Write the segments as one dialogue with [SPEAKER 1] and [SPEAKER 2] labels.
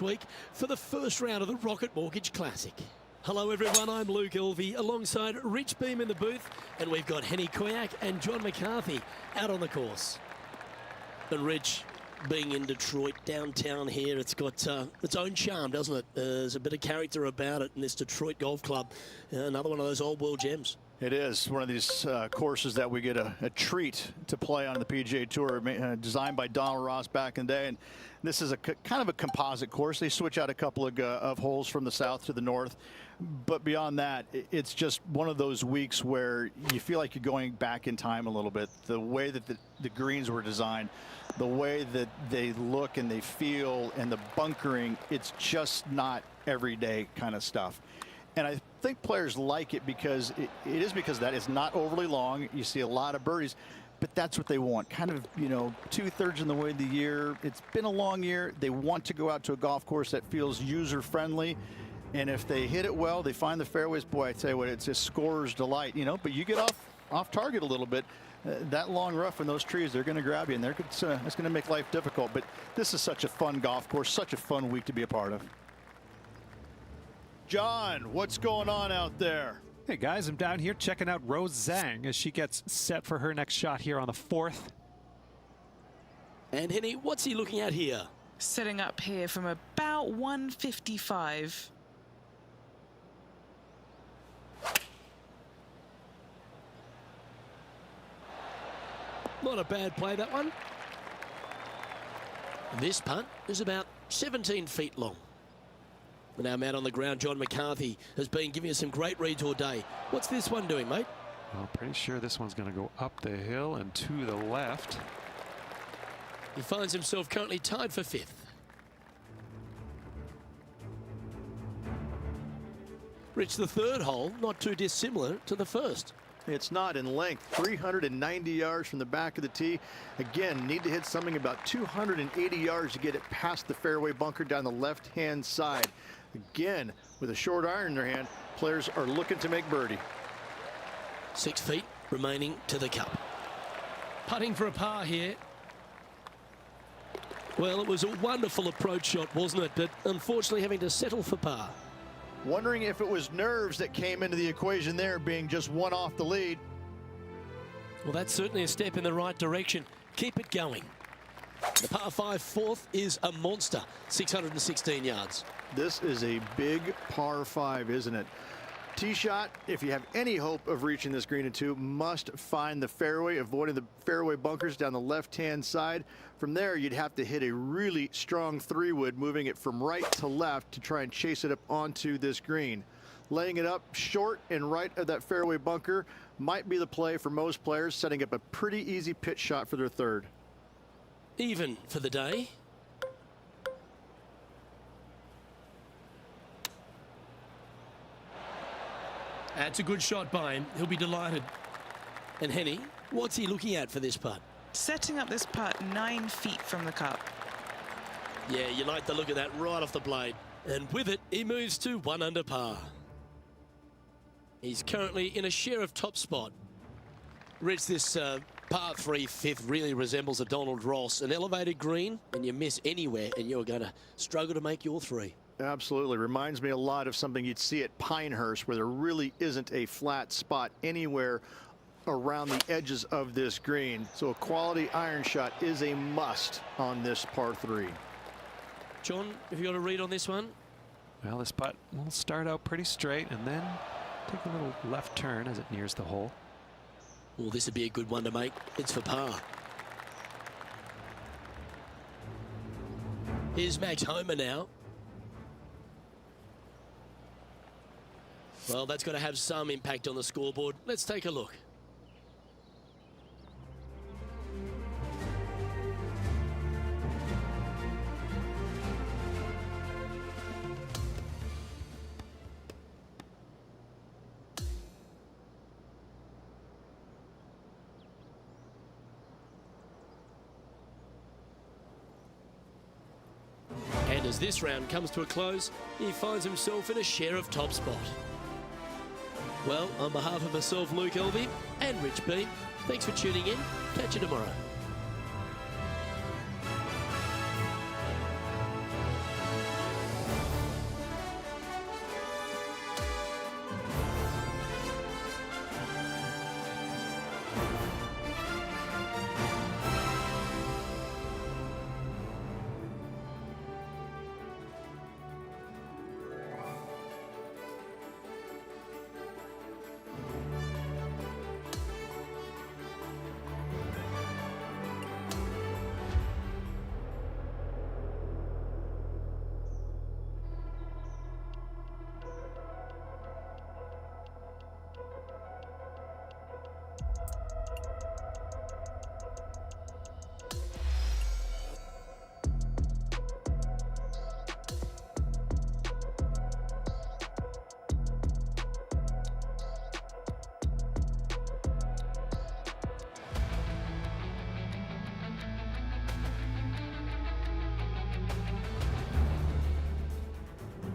[SPEAKER 1] week for the first round of the Rocket Mortgage Classic. Hello everyone, I'm Luke Elvey alongside Rich Beam in the booth, and we've got Henny Koyak and John McCarthy out on the course. And Rich, being in Detroit downtown here, it's got its own charm, doesn't it? There's a bit of character about it in this Detroit Golf Club. Another one of those old world gems.
[SPEAKER 2] It is one of these courses that we get a treat to play on the PGA Tour, designed by Donald Ross back in the day. And this is a kind of a composite course. They switch out a couple of holes from the south to the north. But beyond that, it's just one of those weeks where you feel like you're going back in time a little bit. The way that the greens were designed, the way that they look and they feel, and the bunkering, it's just not everyday kind of stuff. And I think players like it because it is because that is not overly long. You see a lot of birdies, but that's what they want. Kind of, you know, 2/3 in the way of the year. It's been a long year. They want to go out to a golf course that feels user friendly. And if they hit it well, they find the fairways. Boy, I tell you what, it's a scorer's delight, you know. But you get off target a little bit. That long rough and those trees, they're going to grab you, and it's going to make life difficult. But this is such a fun golf course, such a fun week to be a part of. John, what's going on out there?
[SPEAKER 3] Hey guys, I'm down here checking out Rose Zhang as she gets set for her next shot here on the 4th.
[SPEAKER 1] And Henny, what's he looking at here?
[SPEAKER 4] Setting up here from about 155.
[SPEAKER 1] Not a bad play, that one. This putt is about 17 feet long. And our man on the ground, John McCarthy, has been giving us some great reads all day. What's this one doing, mate?
[SPEAKER 3] Well, pretty sure this one's going to go up the hill and to the left.
[SPEAKER 1] He finds himself currently tied for 5th. Rich, the 3rd hole, not too dissimilar to the 1st.
[SPEAKER 2] It's not in length. 390 yards from the back of the tee. Again, need to hit something about 280 yards to get it past the fairway bunker down the left-hand side. Again, with a short iron in their hand, players are looking to make birdie.
[SPEAKER 1] 6 feet remaining to the cup. Putting for a par here. Well, it was a wonderful approach shot, wasn't it? But unfortunately having to settle for par.
[SPEAKER 2] Wondering if it was nerves that came into the equation there, being just one off the lead.
[SPEAKER 1] Well, that's certainly a step in the right direction. Keep it going. The par 5 4th is a monster, 616 yards.
[SPEAKER 2] This is a big par 5, isn't it? Tee shot, if you have any hope of reaching this green in 2, must find the fairway, avoiding the fairway bunkers down the left-hand side. From there, you'd have to hit a really strong 3-wood, moving it from right to left to try and chase it up onto this green. Laying it up short and right of that fairway bunker might be the play for most players, setting up a pretty easy pitch shot for their 3rd.
[SPEAKER 1] Even for the day. That's a good shot by him. He'll be delighted. And Henny, what's he looking at for this putt?
[SPEAKER 4] Setting up this putt 9 feet from the cup.
[SPEAKER 1] Yeah, you like the look of that right off the blade. And with it, he moves to 1 under par. He's currently in a share of top spot. Rich, this par 3 5th really resembles a Donald Ross, an elevated green, and you miss anywhere, and you're going to struggle to make your 3.
[SPEAKER 2] Absolutely. Reminds me a lot of something you'd see at Pinehurst, where there really isn't a flat spot anywhere around the edges of this green. So a quality iron shot is a must on this par 3.
[SPEAKER 1] John, have you got a read on this one?
[SPEAKER 3] Well, this putt will start out pretty straight and then take a little left turn as it nears the hole.
[SPEAKER 1] Well, this would be a good one to make. It's for par. Here's Max Homer now. Well, that's got to have some impact on the scoreboard. Let's take a look. And as this round comes to a close, he finds himself in a share of top spot. Well, on behalf of myself, Luke Elvey, and Rich Beam, thanks for tuning in. Catch you tomorrow.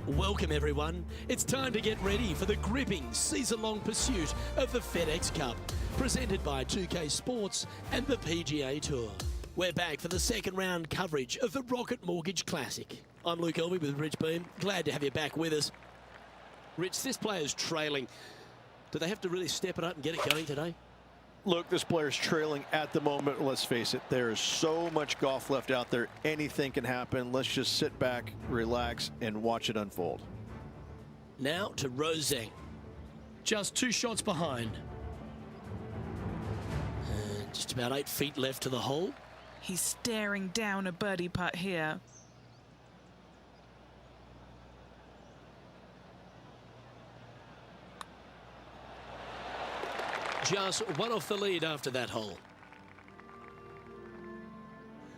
[SPEAKER 1] Welcome everyone. It's time to get ready for the gripping season-long pursuit of the FedEx Cup, presented by 2K Sports and the PGA Tour. We're back for the second round coverage of the Rocket Mortgage Classic. I'm Luke Elvey with Rich Beam. Glad to have you back with us. Rich, this player's trailing. Do they have to really step it up and get it going today?
[SPEAKER 2] Look, this player's trailing at the moment. Let's face it, there is so much golf left out there. Anything can happen. Let's just sit back, relax, and watch it unfold.
[SPEAKER 1] Now to Roseng. Just 2 shots behind. And just about 8 feet left to the hole.
[SPEAKER 4] He's staring down a birdie putt here.
[SPEAKER 1] Just 1 off the lead after that hole.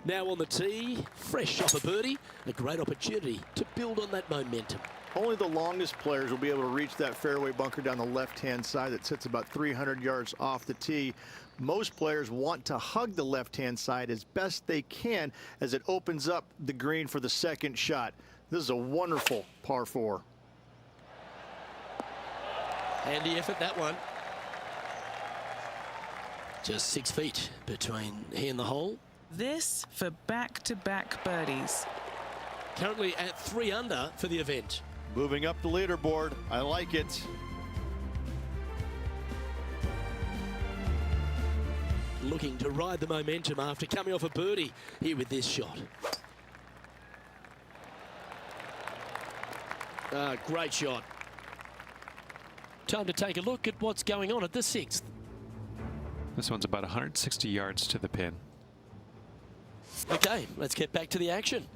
[SPEAKER 1] Now on the tee, fresh shot for birdie. A great opportunity to build on that momentum.
[SPEAKER 2] Only the longest players will be able to reach that fairway bunker down the left-hand side that sits about 300 yards off the tee. Most players want to hug the left-hand side as best they can as it opens up the green for the second shot. This is a wonderful par 4.
[SPEAKER 1] Handy effort, that one. Just 6 feet between he and the hole.
[SPEAKER 4] This for back-to-back birdies.
[SPEAKER 1] Currently at 3 under for the event.
[SPEAKER 2] Moving up the leaderboard. I like it.
[SPEAKER 1] Looking to ride the momentum after coming off a birdie here with this shot. Great shot. Time to take a look at what's going on at the 6th.
[SPEAKER 3] This one's about 160 yards to the pin.
[SPEAKER 1] Okay, let's get back to the action.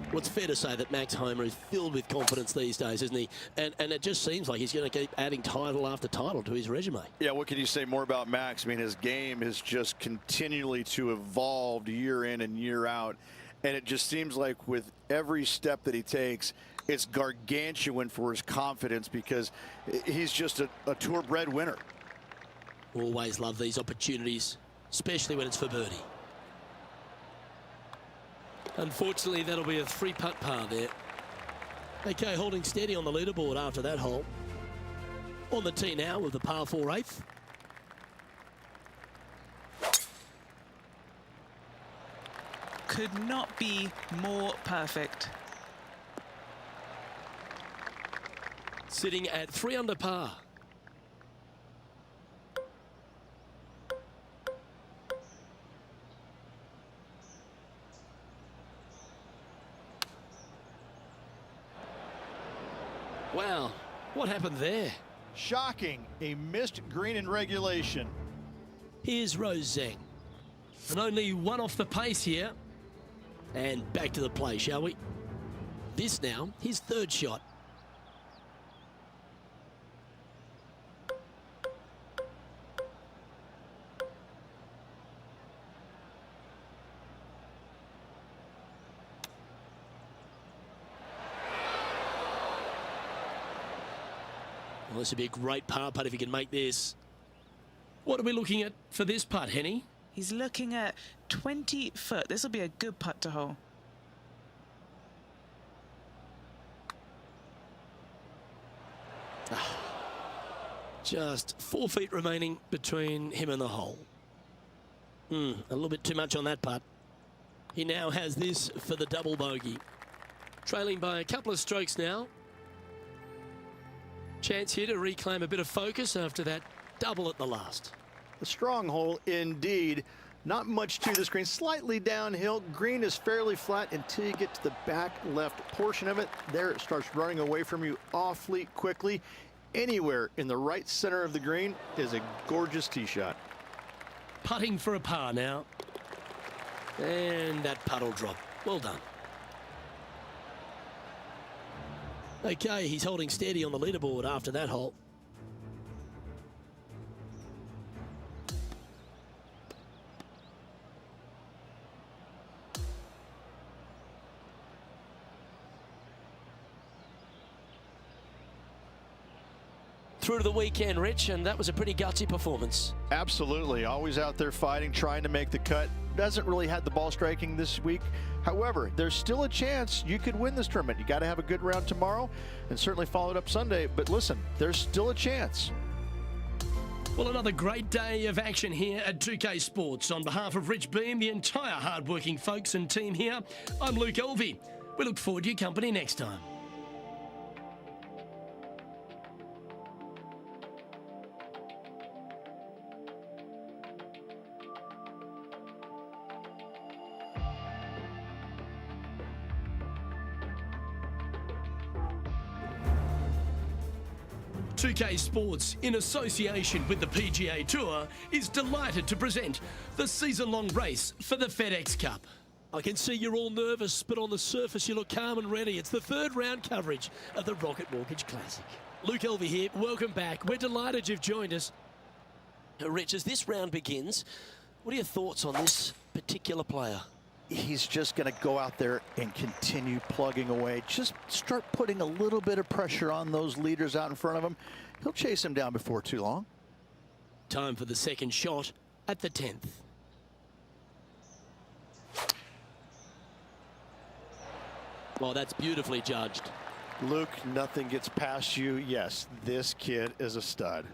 [SPEAKER 1] Well, it's fair to say that Max Homer is filled with confidence these days, isn't he? And it just seems like he's going to keep adding title after title to his resume.
[SPEAKER 2] Yeah, what can you say more about Max? I mean, his game is just continually to evolve year in and year out. And it just seems like with every step that he takes, it's gargantuan for his confidence because he's just a tour-bred winner.
[SPEAKER 1] Always love these opportunities, especially when it's for birdie. Unfortunately, that'll be a 3-putt par there. Okay, holding steady on the leaderboard after that hole. On the tee now with the par 4 8th.
[SPEAKER 4] Could not be more perfect.
[SPEAKER 1] Sitting at 3 under par. Wow, what happened there?
[SPEAKER 2] Shocking, a missed green in regulation.
[SPEAKER 1] Here's Roseng. And only 1 off the pace here. And back to the play, shall we? This now, his 3rd shot. Well, this would be a great par putt if he can make this. What are we looking at for this putt, Henny?
[SPEAKER 4] He's looking at 20 foot. This will be a good putt to hole.
[SPEAKER 1] Just 4 feet remaining between him and the hole. A little bit too much on that putt. He now has this for the double bogey. Trailing by a couple of strokes now. Chance here to reclaim a bit of focus after that double at the last.
[SPEAKER 2] A strong hole indeed. Not much to this green. Slightly downhill. Green is fairly flat until you get to the back left portion of it. There it starts running away from you awfully quickly. Anywhere in the right center of the green is a gorgeous tee shot.
[SPEAKER 1] Putting for a par now. And that putt will drop. Well done. Okay, he's holding steady on the leaderboard after that hole. Through to the weekend, Rich, and that was a pretty gutsy performance.
[SPEAKER 2] Absolutely. Always out there fighting, trying to make the cut. Doesn't really have the ball striking this week, However, there's still a chance you could win this tournament. You got to have a good round tomorrow and certainly follow it up Sunday. But listen, there's still a chance.
[SPEAKER 1] Well, another great day of action here at 2K Sports. On behalf of Rich Beam, the entire hard-working folks and team here, I'm Luke Elvey. We look forward to your company next time. .2K Sports, in association with the PGA Tour, is delighted to present the season-long race for the FedEx Cup. I can see you're all nervous, but on the surface you look calm and ready. It's the third round coverage of the Rocket Mortgage Classic. Luke Elvey here, welcome back. We're delighted you've joined us. Rich, as this round begins, what are your thoughts on this particular player?
[SPEAKER 2] He's just going to go out there and continue plugging away. Just start putting a little bit of pressure on those leaders out in front of him. He'll chase him down before too long.
[SPEAKER 1] Time for the second shot at the 10th. Well, that's beautifully judged.
[SPEAKER 2] Luke, nothing gets past you. Yes, this kid is a stud.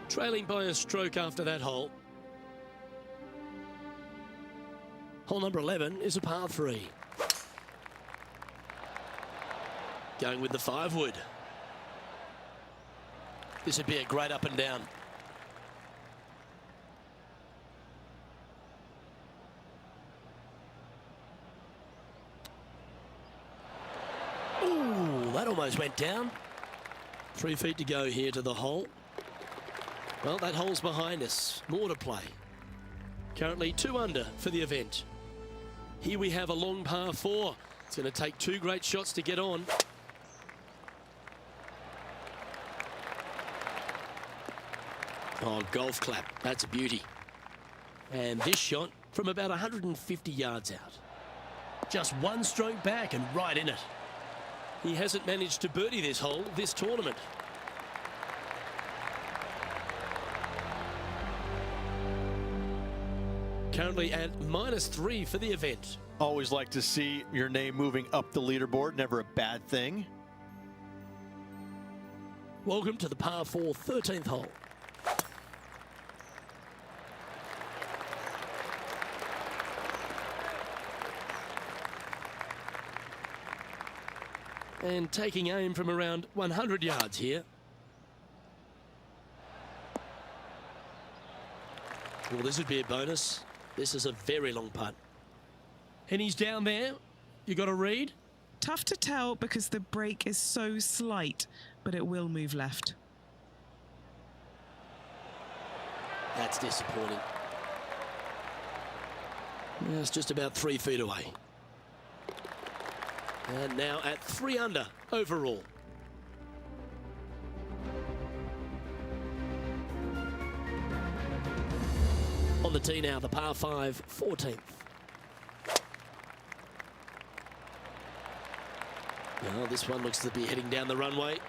[SPEAKER 1] Trailing by a stroke after that hole. Hole number 11 is a par 3. Going with the 5-wood. This would be a great up and down. Ooh, that almost went down. 3 feet to go here to the hole. Well, that hole's behind us. More to play. Currently 2 under for the event. Here we have a long par 4. It's going to take 2 great shots to get on. Oh, golf clap. That's a beauty. And this shot from about 150 yards out. Just 1 stroke back and right in it. He hasn't managed to birdie this hole this tournament. Currently at -3 for the event.
[SPEAKER 2] Always like to see your name moving up the leaderboard. Never a bad thing.
[SPEAKER 1] Welcome to the par 4 13th hole. And taking aim from around 100 yards here. Well, this would be a bonus. This is a very long putt. And he's down there. You got a read?
[SPEAKER 4] Tough to tell because the break is so slight, but it will move left.
[SPEAKER 1] That's disappointing. Yeah, it's just about 3 feet away. And now at 3 under overall. On the tee now, the par 5 14th. Now this one looks to be heading down the runway.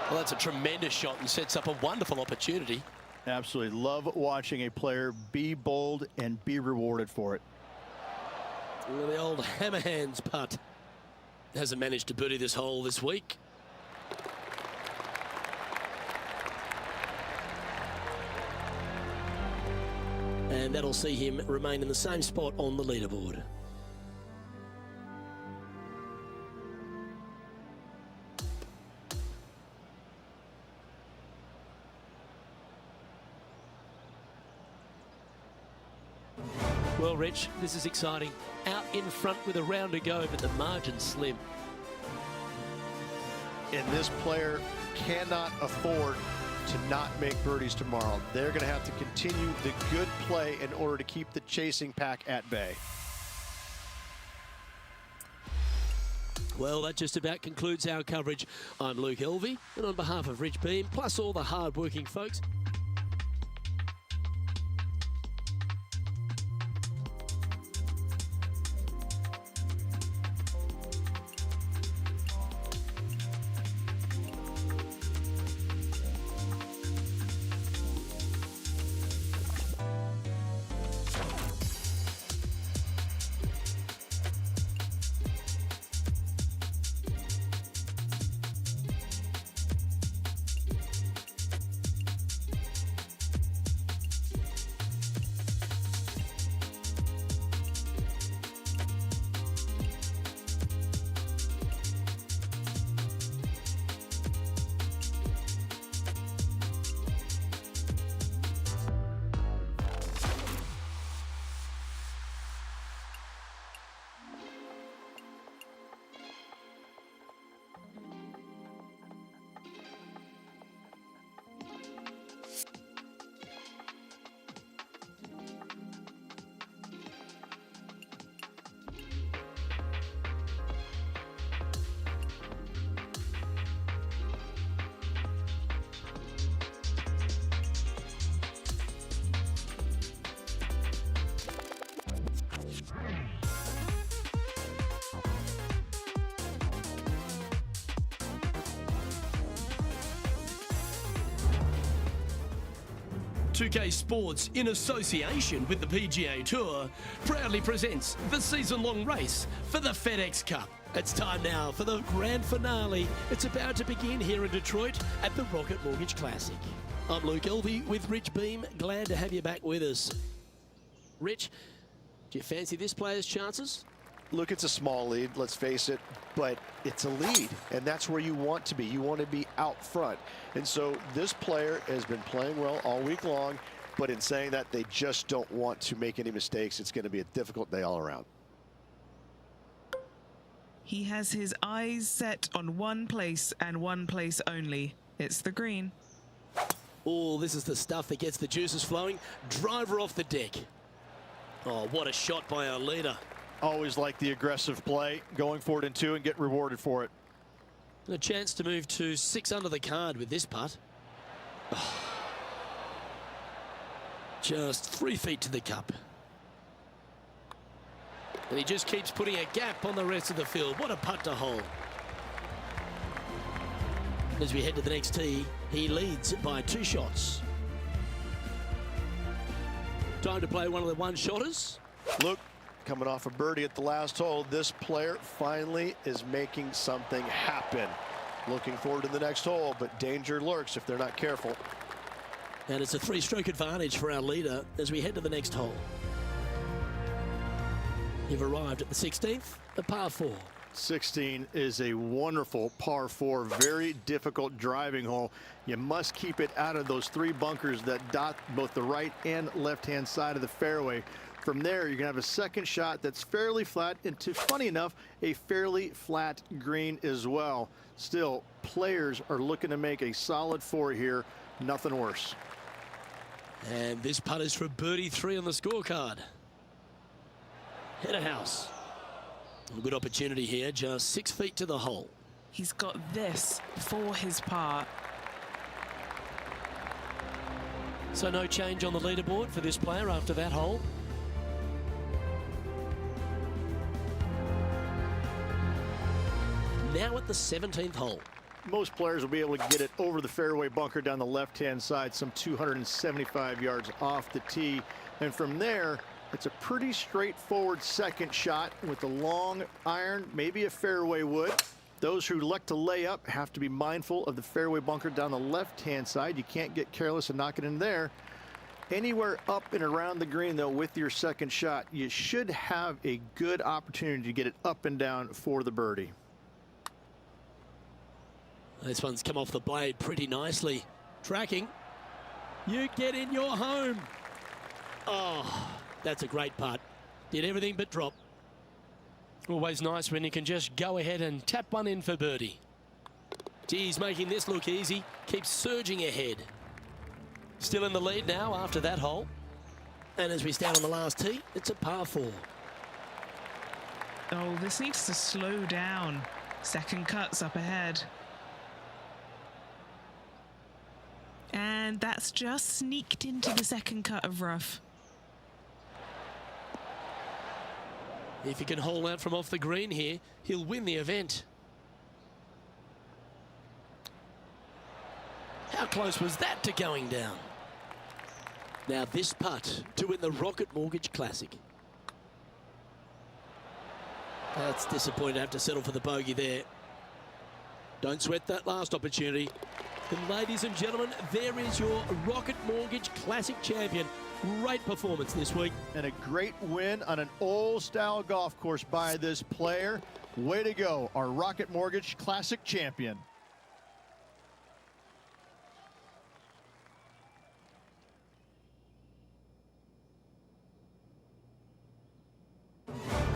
[SPEAKER 1] Well, that's a tremendous shot and sets up a wonderful opportunity.
[SPEAKER 2] Absolutely love watching a player be bold and be rewarded for it.
[SPEAKER 1] Well, the old hammer hands putt. Hasn't managed to birdie this hole this week. And that'll see him remain in the same spot on the leaderboard. Well, Rich, this is exciting. Out in front with a round to go, but the margin's slim.
[SPEAKER 5] And this player cannot afford to not make birdies tomorrow. They're going to have to continue the good play in order to keep the chasing pack at bay.
[SPEAKER 1] Well, that just about concludes our coverage. I'm Luke Elvey, and on behalf of Rich Beam, plus all the hard-working folks,
[SPEAKER 6] PGA Sports, in association with the PGA Tour, proudly presents the season-long race for the FedEx Cup.
[SPEAKER 1] it's time now for the grand finale. It's about to begin here in Detroit at the Rocket Mortgage Classic. I'm Luke Elvey with Rich Beam. Glad to have you back with us. Rich, do you fancy this player's chances?
[SPEAKER 5] Look, it's a small lead, let's face it, but it's a lead, and that's where you want to be. You want to be out front. And so this player has been playing well all week long, but in saying that, they just don't want to make any mistakes. It's going to be a difficult day all around.
[SPEAKER 4] He has his eyes set on one place and one place only. It's the green.
[SPEAKER 1] Oh, this is the stuff that gets the juices flowing. Driver off the deck. Oh, what a shot by our leader.
[SPEAKER 2] Always like the aggressive play, going for it in two and get rewarded for it.
[SPEAKER 1] A chance to move to 6 under the card with this putt. Oh. Just 3 feet to the cup. And he just keeps putting a gap on the rest of the field. What a putt to hole. As we head to the next tee, he leads by 2 shots. Time to play one of the one-shotters.
[SPEAKER 5] Look, coming off a birdie at the last hole, this player finally is making something happen. Looking forward to the next hole, but danger lurks if they're not careful.
[SPEAKER 1] And it's a 3-stroke advantage for our leader as we head to the next hole. You've arrived at the 16th, a par 4.
[SPEAKER 2] 16 is a wonderful par 4, very difficult driving hole. You must keep it out of those 3 bunkers that dot both the right and left-hand side of the fairway. From there, you're going to have a second shot that's fairly flat into, funny enough, a fairly flat green as well. Still, players are looking to make a solid 4 here. Nothing worse.
[SPEAKER 1] And this putt is for birdie 3 on the scorecard. Header house. A good opportunity here, just 6 feet to the hole.
[SPEAKER 4] He's got this for his par.
[SPEAKER 1] So no change on the leaderboard for this player after that hole. Now at the 17th hole.
[SPEAKER 2] Most players will be able to get it over the fairway bunker down the left-hand side, some 275 yards off the tee. And from there, it's a pretty straightforward second shot with a long iron, maybe a fairway wood. Those who like to lay up have to be mindful of the fairway bunker down the left-hand side. You can't get careless and knock it in there. Anywhere up and around the green, though, with your second shot, you should have a good opportunity to get it up and down for the birdie.
[SPEAKER 1] This one's come off the blade pretty nicely. Tracking. You get in your home. Oh, That's a great putt. Did everything but drop.
[SPEAKER 6] Always nice when you can just go ahead and tap one in for birdie.
[SPEAKER 1] Gee, he's making this look easy. Keeps surging ahead. Still in the lead now after that hole. And as we stand on the last tee, it's a par 4.
[SPEAKER 4] Oh, this needs to slow down. Second cut's up ahead. And that's just sneaked into the second cut of rough.
[SPEAKER 1] If he can hole out from off the green here, he'll win the event. How close was that to going down? Now this putt to win the Rocket Mortgage Classic. That's disappointing to have to settle for the bogey there. Don't sweat that last opportunity. And ladies and gentlemen, there is your Rocket Mortgage Classic champion. Great performance this week.
[SPEAKER 2] And a great win on an old-style golf course by this player. Way to go, our Rocket Mortgage Classic champion.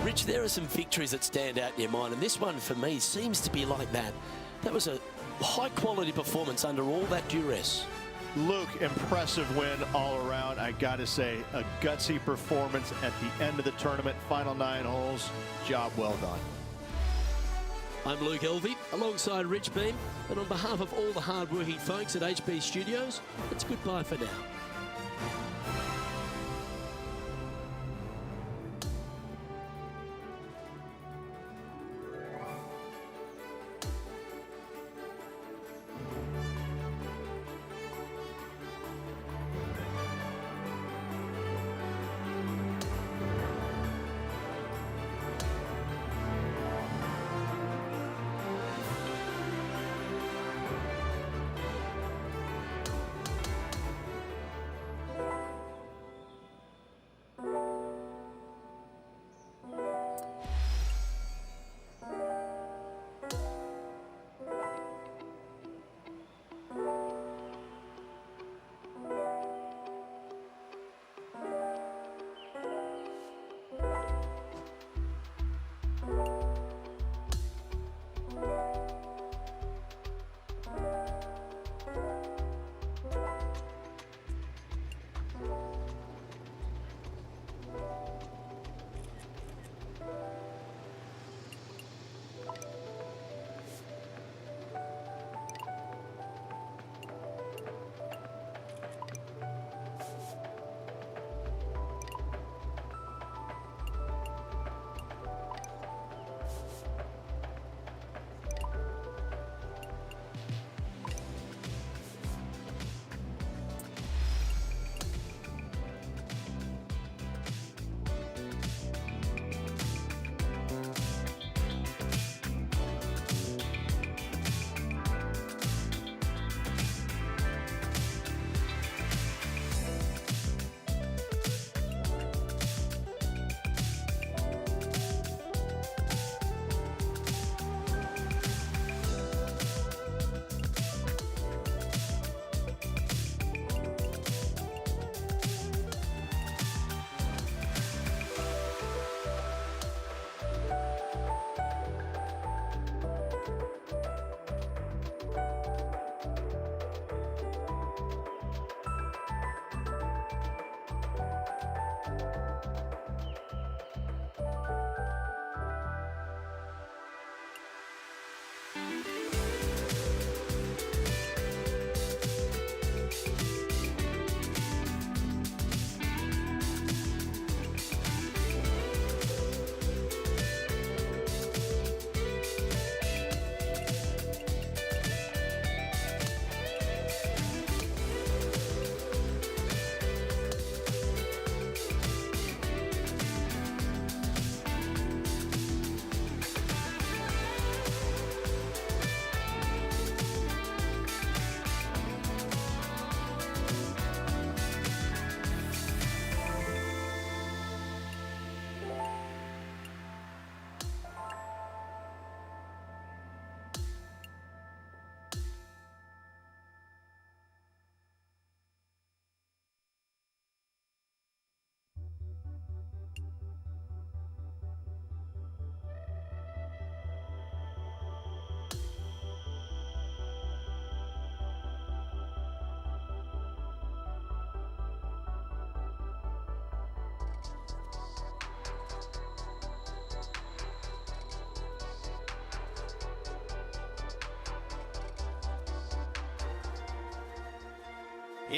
[SPEAKER 1] Rich, there are some victories that stand out in your mind, and this one for me seems to be like that. That was a high-quality performance under all that duress.
[SPEAKER 2] Luke, impressive win all around. I got to say, a gutsy performance at the end of the tournament. Final 9 holes. Job well done.
[SPEAKER 1] I'm Luke Elvey, alongside Rich Beam, and on behalf of all the hard-working folks at HB Studios, it's goodbye for now.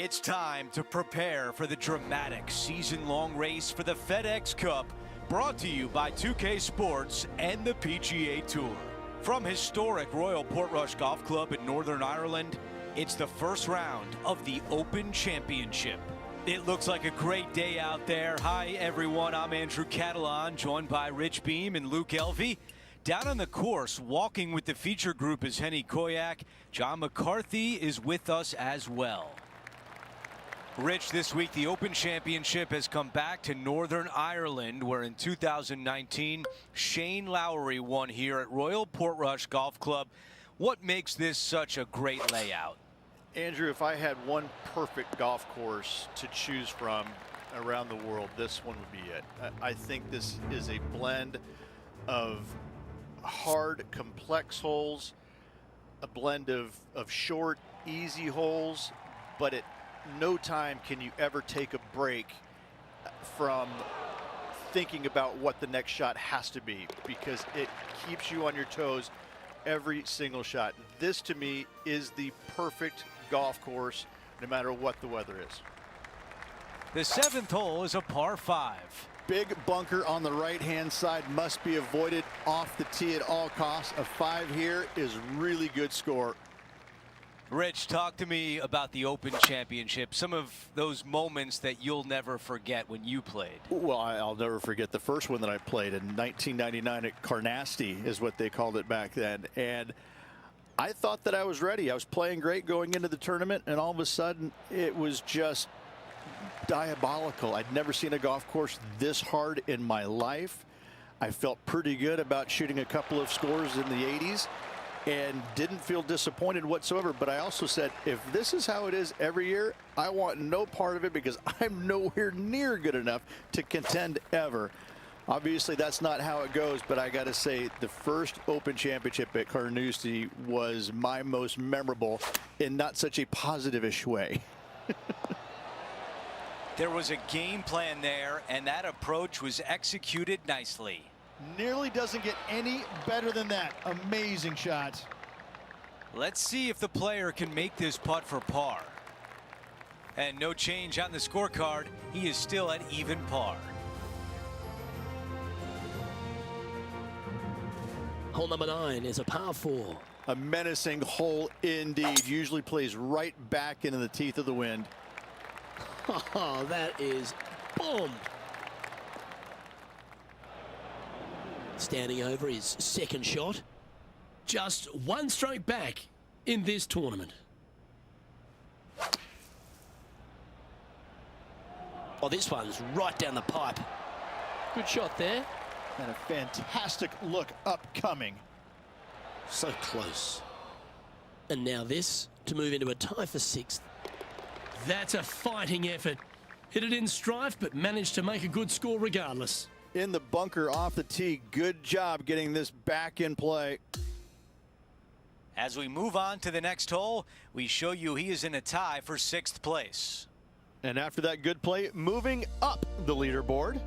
[SPEAKER 7] It's time to prepare for the dramatic season-long race for the FedEx Cup, brought to you by 2K Sports and the PGA Tour. From historic Royal Portrush Golf Club in Northern Ireland, it's the first round of the Open Championship. It looks like a great day out there. Hi, everyone. I'm Andrew Catalan, joined by Rich Beam and Luke Elvey. Down on the course, walking with the feature group is Henny Koyak. John McCarthy is with us as well. Rich, this week the Open Championship has come back to Northern Ireland, where in 2019, Shane Lowry won here at Royal Portrush Golf Club. What makes this such a great layout?
[SPEAKER 2] Andrew, if I had one perfect golf course to choose from around the world, this one would be it. I think this is a blend of hard, complex holes, a blend of short, easy holes, but at no time can you ever take a break from thinking about what the next shot has to be, because it keeps you on your toes every single shot. This, to me, is the perfect golf course, no matter what the weather is.
[SPEAKER 7] The seventh hole is a par 5.
[SPEAKER 2] Big bunker on the right-hand side must be avoided off the tee at all costs. A 5 here is really good score.
[SPEAKER 7] Rich, talk to me about the Open Championship, some of those moments that you'll never forget when you played.
[SPEAKER 2] Well, I'll never forget the first one that I played in 1999 at Carnasty, is what they called it back then. And I thought that I was ready. I was playing great going into the tournament, and all of a sudden it was just diabolical. I'd never seen a golf course this hard in my life. I felt pretty good about shooting a couple of scores in the 80s and didn't feel disappointed whatsoever. But I also said, if this is how it is every year, I want no part of it, because I'm nowhere near good enough to contend ever. Obviously, that's not how it goes, but I got to say, the first Open Championship at Carnoustie was my most memorable in not such a positive-ish way.
[SPEAKER 7] There was a game plan there, and that approach was executed nicely.
[SPEAKER 2] Nearly doesn't get any better than that. Amazing shot.
[SPEAKER 7] Let's see if the player can make this putt for par. And no change on the scorecard. He is still at even par.
[SPEAKER 1] Hole number 9 is a par 4.
[SPEAKER 2] A menacing hole indeed. Usually plays right back into the teeth of the wind.
[SPEAKER 1] Oh, that is boom. Standing over his second shot.
[SPEAKER 6] Just one stroke back in this tournament.
[SPEAKER 1] Oh, this one's right down the pipe. Good shot there.
[SPEAKER 2] And a fantastic look upcoming.
[SPEAKER 1] So close. And now this to move into a tie for 6th.
[SPEAKER 6] That's a fighting effort. Hit it in strife, but managed to make a good score regardless.
[SPEAKER 2] In the bunker off the tee. Good job getting this back in play.
[SPEAKER 7] As we move on to the next hole, we show you he is in a tie for 6th place.
[SPEAKER 2] And after that good play, moving up the leaderboard,